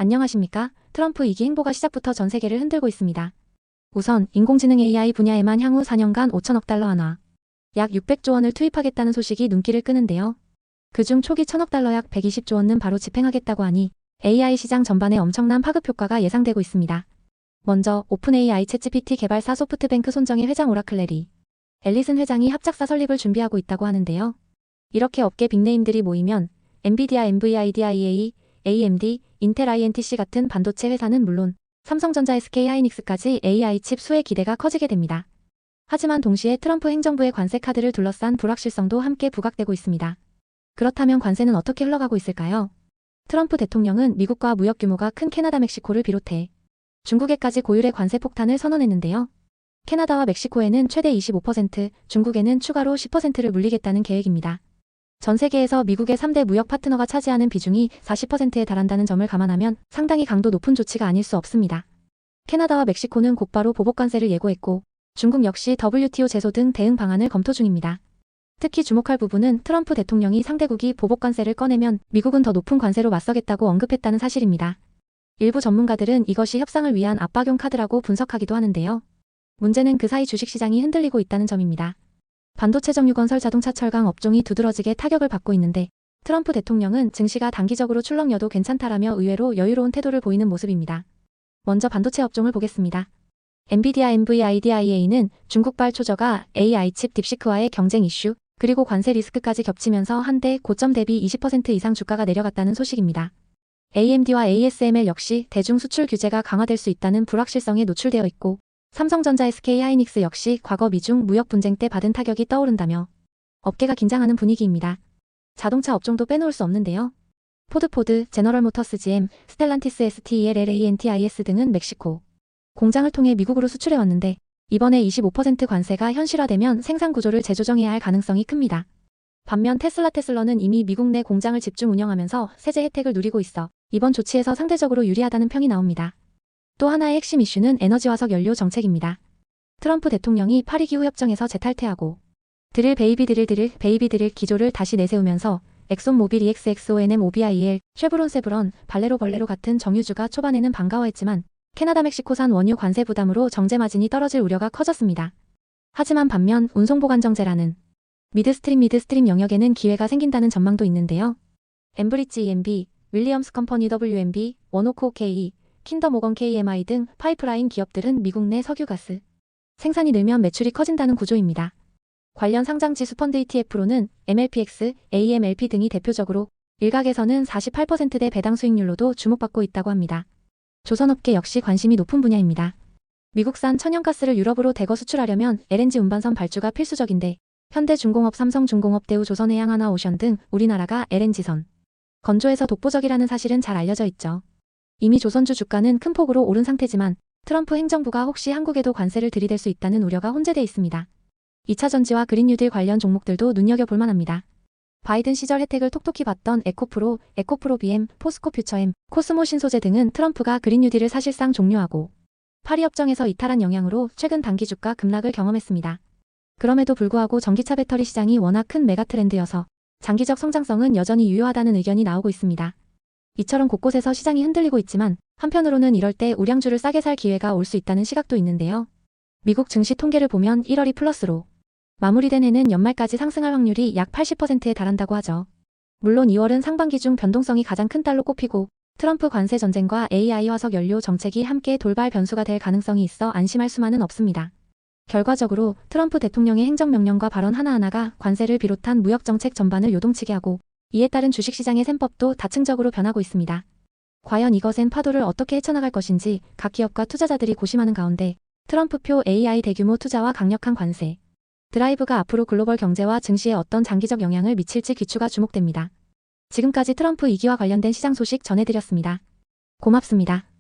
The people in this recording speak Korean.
안녕하십니까? 트럼프 2기 행보가 시작부터 전 세계를 흔들고 있습니다. 우선 인공지능 AI 분야에만 향후 4년간 5천억 달러 한화, 약 600조 원을 투입하겠다는 소식이 눈길을 끄는데요. 그중 초기 1천억 달러 약 120조 원은 바로 집행하겠다고 하니 AI 시장 전반에 엄청난 파급 효과가 예상되고 있습니다. 먼저 오픈 AI 챗GPT 개발사 소프트뱅크 손정희 회장 오라클 레리 앨리슨 회장이 합작사 설립을 준비하고 있다고 하는데요. 이렇게 업계 빅네임들이 모이면 엔비디아, NVIDIA, AMD, 인텔 INTC 같은 반도체 회사는 물론 삼성전자, SK 하이닉스까지 AI 칩 수혜 기대가 커지게 됩니다. 하지만 동시에 트럼프 행정부의 관세 카드를 둘러싼 불확실성도 함께 부각되고 있습니다. 그렇다면 관세는 어떻게 흘러가고 있을까요? 트럼프 대통령은 미국과 무역 규모가 큰 캐나다, 멕시코를 비롯해 중국에까지 고율의 관세 폭탄을 선언했는데요. 캐나다와 멕시코에는 최대 25%, 중국에는 추가로 10%를 물리겠다는 계획입니다. 전 세계에서 미국의 3대 무역 파트너가 차지하는 비중이 40%에 달한다는 점을 감안하면 상당히 강도 높은 조치가 아닐 수 없습니다. 캐나다와 멕시코는 곧바로 보복관세를 예고했고 중국 역시 WTO 제소 등 대응 방안을 검토 중입니다. 특히 주목할 부분은 트럼프 대통령이 상대국이 보복관세를 꺼내면 미국은 더 높은 관세로 맞서겠다고 언급했다는 사실입니다. 일부 전문가들은 이것이 협상을 위한 압박용 카드라고 분석하기도 하는데요. 문제는 그 사이 주식시장이 흔들리고 있다는 점입니다. 반도체 정유건설 자동차 철강 업종이 두드러지게 타격을 받고 있는데 트럼프 대통령은 증시가 단기적으로 출렁여도 괜찮다라며 의외로 여유로운 태도를 보이는 모습입니다. 먼저 반도체 업종을 보겠습니다. 엔비디아 NVIDIA는 중국발 초저가 AI 칩 딥시크와의 경쟁 이슈, 그리고 관세 리스크까지 겹치면서 한때 고점 대비 20% 이상 주가가 내려갔다는 소식입니다. AMD와 ASML 역시 대중 수출 규제가 강화될 수 있다는 불확실성에 노출되어 있고 삼성전자, SK 하이닉스 역시 과거 미중 무역 분쟁 때 받은 타격이 떠오른다며 업계가 긴장하는 분위기입니다. 자동차 업종도 빼놓을 수 없는데요. 포드, 제너럴모터스 GM, 스텔란티스 STEL LANTIS 등은 멕시코 공장을 통해 미국으로 수출해왔는데 이번에 25% 관세가 현실화되면 생산 구조를 재조정해야 할 가능성이 큽니다. 반면 테슬라는 이미 미국 내 공장을 집중 운영하면서 세제 혜택을 누리고 있어 이번 조치에서 상대적으로 유리하다는 평이 나옵니다. 또 하나의 핵심 이슈는 에너지 화석 연료 정책입니다. 트럼프 대통령이 파리 기후 협정에서 재탈퇴하고 드릴 베이비 드릴 기조를 다시 내세우면서 엑손 모빌 EXXONM OBIL, 쉐브론, 발레로 같은 정유주가 초반에는 반가워했지만 캐나다 멕시코산 원유 관세 부담으로 정제 마진이 떨어질 우려가 커졌습니다. 하지만 반면 운송보관정제라는 미드스트림 영역에는 기회가 생긴다는 전망도 있는데요. 엠브리지 EMB, 윌리엄스 컴퍼니 WMB, 원오코 K, 킨덤 오건 KMI 등 파이프라인 기업들은 미국 내 석유가스 생산이 늘면 매출이 커진다는 구조입니다. 관련 상장지수 펀드 ETF로는 MLPX, AMLP 등이 대표적으로 일각에서는 48%대 배당 수익률로도 주목받고 있다고 합니다. 조선업계 역시 관심이 높은 분야입니다. 미국산 천연가스를 유럽으로 대거 수출하려면 LNG 운반선 발주가 필수적인데 현대중공업, 삼성중공업, 대우, 조선해양, 하나오션 등 우리나라가 LNG선 건조에서 독보적이라는 사실은 잘 알려져 있죠. 이미 조선주 주가는 큰 폭으로 오른 상태지만 트럼프 행정부가 혹시 한국에도 관세를 들이댈 수 있다는 우려가 혼재돼 있습니다. 2차 전지와 그린 뉴딜 관련 종목들도 눈여겨볼 만합니다. 바이든 시절 혜택을 톡톡히 받던 에코프로 BM, 포스코 퓨처엠, 코스모 신소재 등은 트럼프가 그린 뉴딜을 사실상 종료하고 파리 협정에서 이탈한 영향으로 최근 단기 주가 급락을 경험했습니다. 그럼에도 불구하고 전기차 배터리 시장이 워낙 큰 메가 트렌드여서 장기적 성장성은 여전히 유효하다는 의견이 나오고 있습니다. 이처럼 곳곳에서 시장이 흔들리고 있지만 한편으로는 이럴 때 우량주를 싸게 살 기회가 올 수 있다는 시각도 있는데요. 미국 증시 통계를 보면 1월이 플러스로 마무리된 해는 연말까지 상승할 확률이 약 80%에 달한다고 하죠. 물론 2월은 상반기 중 변동성이 가장 큰 달로 꼽히고 트럼프 관세 전쟁과 AI 화석 연료 정책이 함께 돌발 변수가 될 가능성이 있어 안심할 수만은 없습니다. 결과적으로 트럼프 대통령의 행정명령과 발언 하나하나가 관세를 비롯한 무역정책 전반을 요동치게 하고 이에 따른 주식시장의 셈법도 다층적으로 변하고 있습니다. 과연 이것엔 파도를 어떻게 헤쳐나갈 것인지 각 기업과 투자자들이 고심하는 가운데 트럼프표 AI 대규모 투자와 강력한 관세 드라이브가 앞으로 글로벌 경제와 증시에 어떤 장기적 영향을 미칠지 귀추가 주목됩니다. 지금까지 트럼프 2기와 관련된 시장 소식 전해드렸습니다. 고맙습니다.